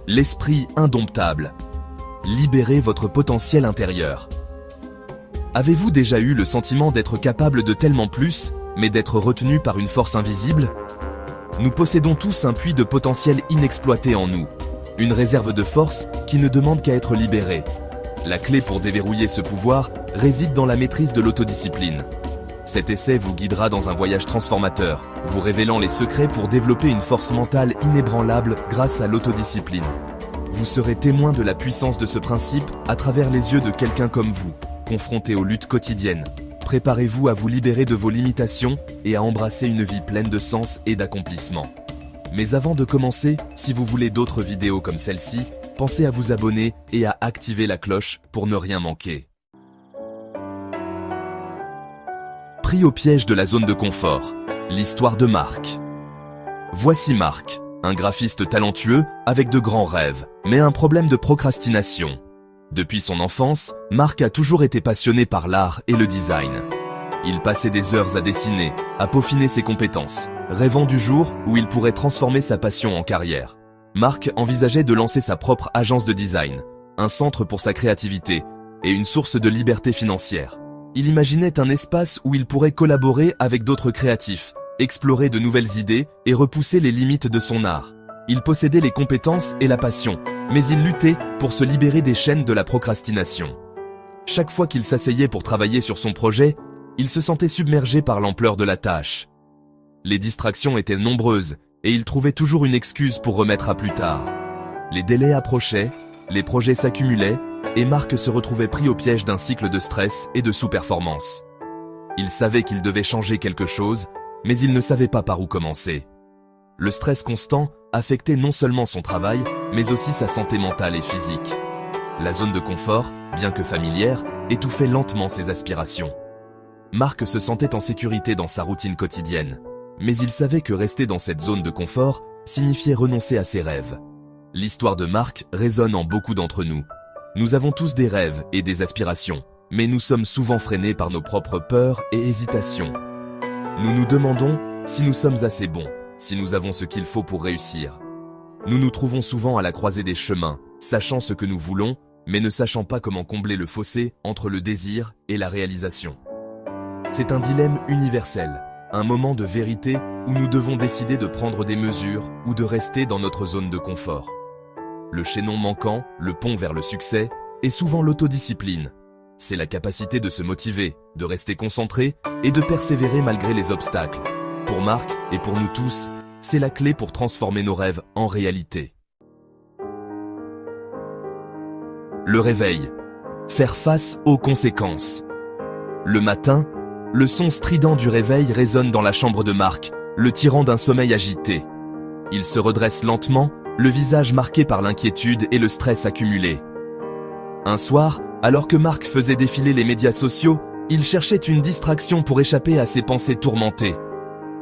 l'esprit indomptable. Libérez votre potentiel intérieur. Avez-vous déjà eu le sentiment d'être capable de tellement plus, mais d'être retenu par une force invisible? Nous possédons tous un puits de potentiel inexploité en nous, une réserve de force qui ne demande qu'à être libérée. La clé pour déverrouiller ce pouvoir réside dans la maîtrise de l'autodiscipline. Cet essai vous guidera dans un voyage transformateur, vous révélant les secrets pour développer une force mentale inébranlable grâce à l'autodiscipline. Vous serez témoin de la puissance de ce principe à travers les yeux de quelqu'un comme vous, confronté aux luttes quotidiennes. Préparez-vous à vous libérer de vos limitations et à embrasser une vie pleine de sens et d'accomplissement. Mais avant de commencer, si vous voulez d'autres vidéos comme celle-ci, pensez à vous abonner et à activer la cloche pour ne rien manquer. Pris au piège de la zone de confort, l'histoire de Marc. Voici Marc, un graphiste talentueux avec de grands rêves, mais un problème de procrastination. Depuis son enfance, Marc a toujours été passionné par l'art et le design. Il passait des heures à dessiner, à peaufiner ses compétences, rêvant du jour où il pourrait transformer sa passion en carrière. Marc envisageait de lancer sa propre agence de design, un centre pour sa créativité et une source de liberté financière. Il imaginait un espace où il pourrait collaborer avec d'autres créatifs, explorer de nouvelles idées et repousser les limites de son art. Il possédait les compétences et la passion, mais il luttait pour se libérer des chaînes de la procrastination. Chaque fois qu'il s'asseyait pour travailler sur son projet, il se sentait submergé par l'ampleur de la tâche. Les distractions étaient nombreuses et il trouvait toujours une excuse pour remettre à plus tard. Les délais approchaient, les projets s'accumulaient et Marc se retrouvait pris au piège d'un cycle de stress et de sous-performance. Il savait qu'il devait changer quelque chose, mais il ne savait pas par où commencer. Le stress constant affectait non seulement son travail, mais aussi sa santé mentale et physique. La zone de confort, bien que familière, étouffait lentement ses aspirations. Marc se sentait en sécurité dans sa routine quotidienne, mais il savait que rester dans cette zone de confort signifiait renoncer à ses rêves. L'histoire de Marc résonne en beaucoup d'entre nous. Nous avons tous des rêves et des aspirations, mais nous sommes souvent freinés par nos propres peurs et hésitations. Nous nous demandons si nous sommes assez bons, si nous avons ce qu'il faut pour réussir. Nous nous trouvons souvent à la croisée des chemins, sachant ce que nous voulons, mais ne sachant pas comment combler le fossé entre le désir et la réalisation. C'est un dilemme universel, un moment de vérité où nous devons décider de prendre des mesures ou de rester dans notre zone de confort. Le chaînon manquant, le pont vers le succès, est souvent l'autodiscipline. C'est la capacité de se motiver, de rester concentré et de persévérer malgré les obstacles. Pour Marc et pour nous tous, c'est la clé pour transformer nos rêves en réalité. Le réveil. Faire face aux conséquences. Le matin, le son strident du réveil résonne dans la chambre de Marc, le tirant d'un sommeil agité. Il se redresse lentement, le visage marqué par l'inquiétude et le stress accumulé. Un soir, alors que Marc faisait défiler les médias sociaux, il cherchait une distraction pour échapper à ses pensées tourmentées.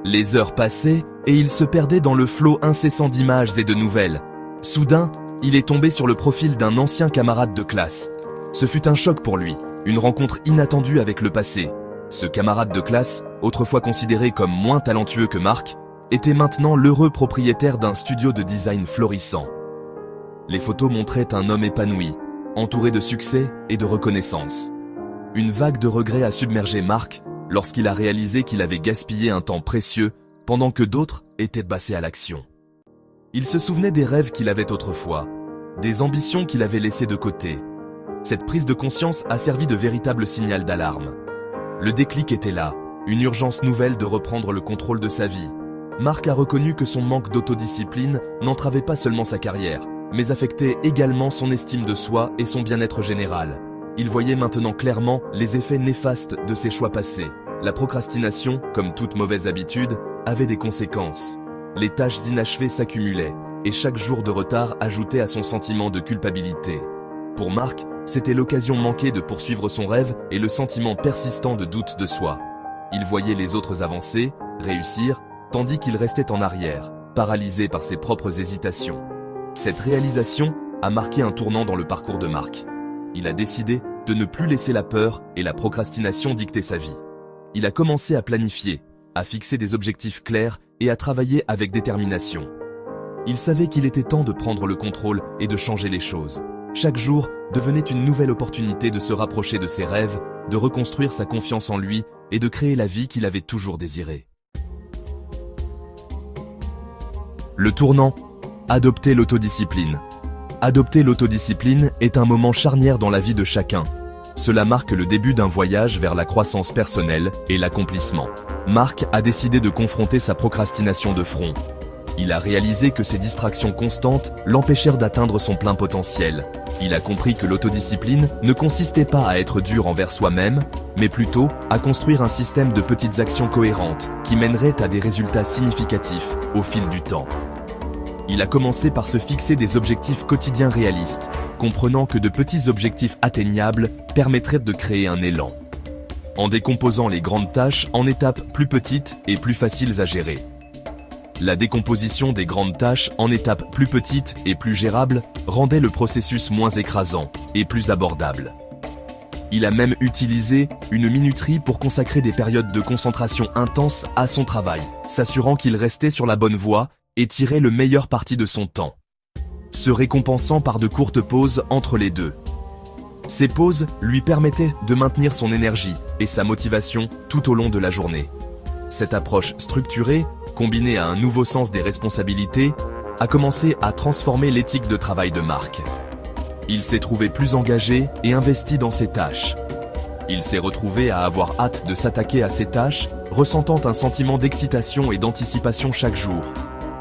Les heures passaient et il se perdait dans le flot incessant d'images et de nouvelles. Soudain, il est tombé sur le profil d'un ancien camarade de classe. Ce fut un choc pour lui, une rencontre inattendue avec le passé. Ce camarade de classe, autrefois considéré comme moins talentueux que Marc, était maintenant l'heureux propriétaire d'un studio de design florissant. Les photos montraient un homme épanoui, entouré de succès et de reconnaissance. Une vague de regret a submergé Marc lorsqu'il a réalisé qu'il avait gaspillé un temps précieux pendant que d'autres étaient passés à l'action. Il se souvenait des rêves qu'il avait autrefois, des ambitions qu'il avait laissées de côté. Cette prise de conscience a servi de véritable signal d'alarme. Le déclic était là, une urgence nouvelle de reprendre le contrôle de sa vie. Marc a reconnu que son manque d'autodiscipline n'entravait pas seulement sa carrière, mais affectait également son estime de soi et son bien-être général. Il voyait maintenant clairement les effets néfastes de ses choix passés. La procrastination, comme toute mauvaise habitude, avait des conséquences. Les tâches inachevées s'accumulaient, et chaque jour de retard ajoutait à son sentiment de culpabilité. Pour Marc, c'était l'occasion manquée de poursuivre son rêve et le sentiment persistant de doute de soi. Il voyait les autres avancer, réussir, tandis qu'il restait en arrière, paralysé par ses propres hésitations. Cette réalisation a marqué un tournant dans le parcours de Marc. Il a décidé de ne plus laisser la peur et la procrastination dicter sa vie. Il a commencé à planifier, à fixer des objectifs clairs et à travailler avec détermination. Il savait qu'il était temps de prendre le contrôle et de changer les choses. Chaque jour devenait une nouvelle opportunité de se rapprocher de ses rêves, de reconstruire sa confiance en lui et de créer la vie qu'il avait toujours désirée. Le tournant, adopter l'autodiscipline. Adopter l'autodiscipline est un moment charnière dans la vie de chacun. Cela marque le début d'un voyage vers la croissance personnelle et l'accomplissement. Marc a décidé de confronter sa procrastination de front. Il a réalisé que ses distractions constantes l'empêchèrent d'atteindre son plein potentiel. Il a compris que l'autodiscipline ne consistait pas à être dur envers soi-même, mais plutôt à construire un système de petites actions cohérentes qui mèneraient à des résultats significatifs au fil du temps. Il a commencé par se fixer des objectifs quotidiens réalistes, comprenant que de petits objectifs atteignables permettraient de créer un élan. En décomposant les grandes tâches en étapes plus petites et plus faciles à gérer. La décomposition des grandes tâches en étapes plus petites et plus gérables rendait le processus moins écrasant et plus abordable. Il a même utilisé une minuterie pour consacrer des périodes de concentration intense à son travail, s'assurant qu'il restait sur la bonne voie et tirait le meilleur parti de son temps, se récompensant par de courtes pauses entre les deux. Ces pauses lui permettaient de maintenir son énergie et sa motivation tout au long de la journée. Cette approche structurée, combinée à un nouveau sens des responsabilités, a commencé à transformer l'éthique de travail de Marc. Il s'est trouvé plus engagé et investi dans ses tâches. Il s'est retrouvé à avoir hâte de s'attaquer à ses tâches, ressentant un sentiment d'excitation et d'anticipation chaque jour,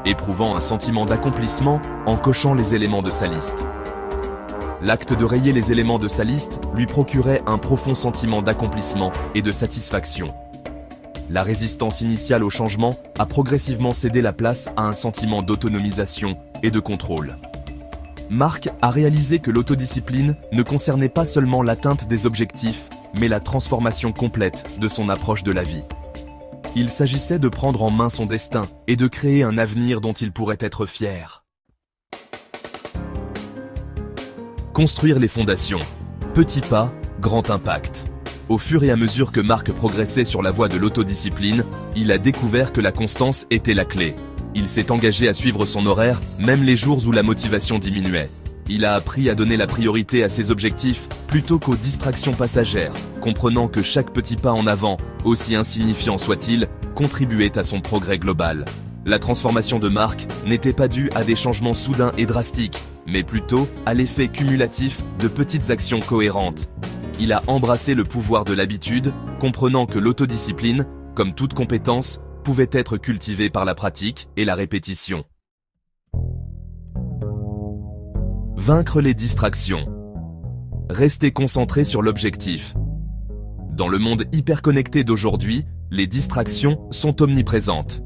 éprouvant un sentiment d'accomplissement en cochant les éléments de sa liste. L'acte de rayer les éléments de sa liste lui procurait un profond sentiment d'accomplissement et de satisfaction. La résistance initiale au changement a progressivement cédé la place à un sentiment d'autonomisation et de contrôle. Marc a réalisé que l'autodiscipline ne concernait pas seulement l'atteinte des objectifs, mais la transformation complète de son approche de la vie. Il s'agissait de prendre en main son destin et de créer un avenir dont il pourrait être fier. Construire les fondations. Petit pas, grand impact. Au fur et à mesure que Marc progressait sur la voie de l'autodiscipline, il a découvert que la constance était la clé. Il s'est engagé à suivre son horaire, même les jours où la motivation diminuait. Il a appris à donner la priorité à ses objectifs plutôt qu'aux distractions passagères, comprenant que chaque petit pas en avant, aussi insignifiant soit-il, contribuait à son progrès global. La transformation de Marc n'était pas due à des changements soudains et drastiques, mais plutôt à l'effet cumulatif de petites actions cohérentes. Il a embrassé le pouvoir de l'habitude, comprenant que l'autodiscipline, comme toute compétence, pouvait être cultivée par la pratique et la répétition. Vaincre les distractions. Rester concentré sur l'objectif. Dans le monde hyper connecté d'aujourd'hui, les distractions sont omniprésentes.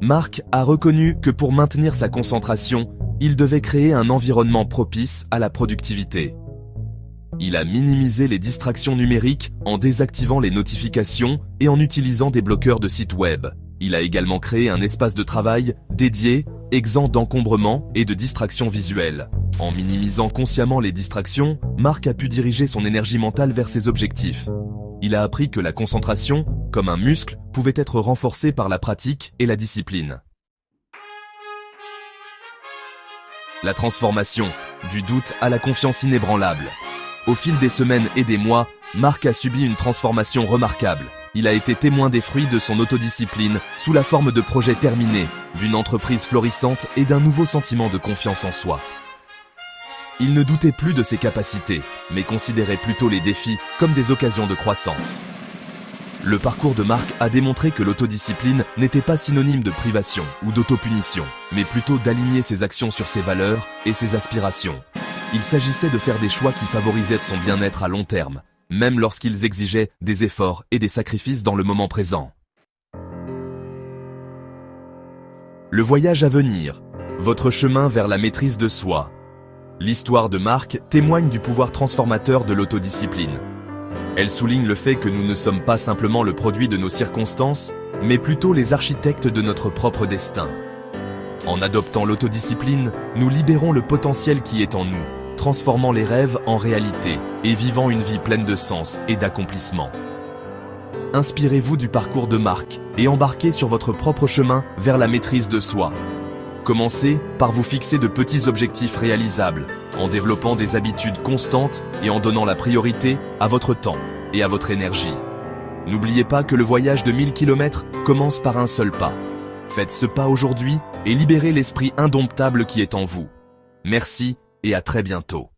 Marc a reconnu que pour maintenir sa concentration, il devait créer un environnement propice à la productivité. Il a minimisé les distractions numériques en désactivant les notifications et en utilisant des bloqueurs de sites web. Il a également créé un espace de travail dédié, exempt d'encombrement et de distractions visuelles. En minimisant consciemment les distractions, Marc a pu diriger son énergie mentale vers ses objectifs. Il a appris que la concentration, comme un muscle, pouvait être renforcée par la pratique et la discipline. La transformation, du doute à la confiance inébranlable. Au fil des semaines et des mois, Marc a subi une transformation remarquable. Il a été témoin des fruits de son autodiscipline sous la forme de projets terminés, d'une entreprise florissante et d'un nouveau sentiment de confiance en soi. Il ne doutait plus de ses capacités, mais considérait plutôt les défis comme des occasions de croissance. Le parcours de Marc a démontré que l'autodiscipline n'était pas synonyme de privation ou d'autopunition, mais plutôt d'aligner ses actions sur ses valeurs et ses aspirations. Il s'agissait de faire des choix qui favorisaient son bien-être à long terme, même lorsqu'ils exigeaient des efforts et des sacrifices dans le moment présent. Le voyage à venir, votre chemin vers la maîtrise de soi. L'histoire de Marc témoigne du pouvoir transformateur de l'autodiscipline. Elle souligne le fait que nous ne sommes pas simplement le produit de nos circonstances, mais plutôt les architectes de notre propre destin. En adoptant l'autodiscipline, nous libérons le potentiel qui est en nous, transformant les rêves en réalité et vivant une vie pleine de sens et d'accomplissement. Inspirez-vous du parcours de Marc et embarquez sur votre propre chemin vers la maîtrise de soi. Commencez par vous fixer de petits objectifs réalisables, en développant des habitudes constantes et en donnant la priorité à votre temps et à votre énergie. N'oubliez pas que le voyage de 1000 km commence par un seul pas. Faites ce pas aujourd'hui et libérez l'esprit indomptable qui est en vous. Merci et à très bientôt.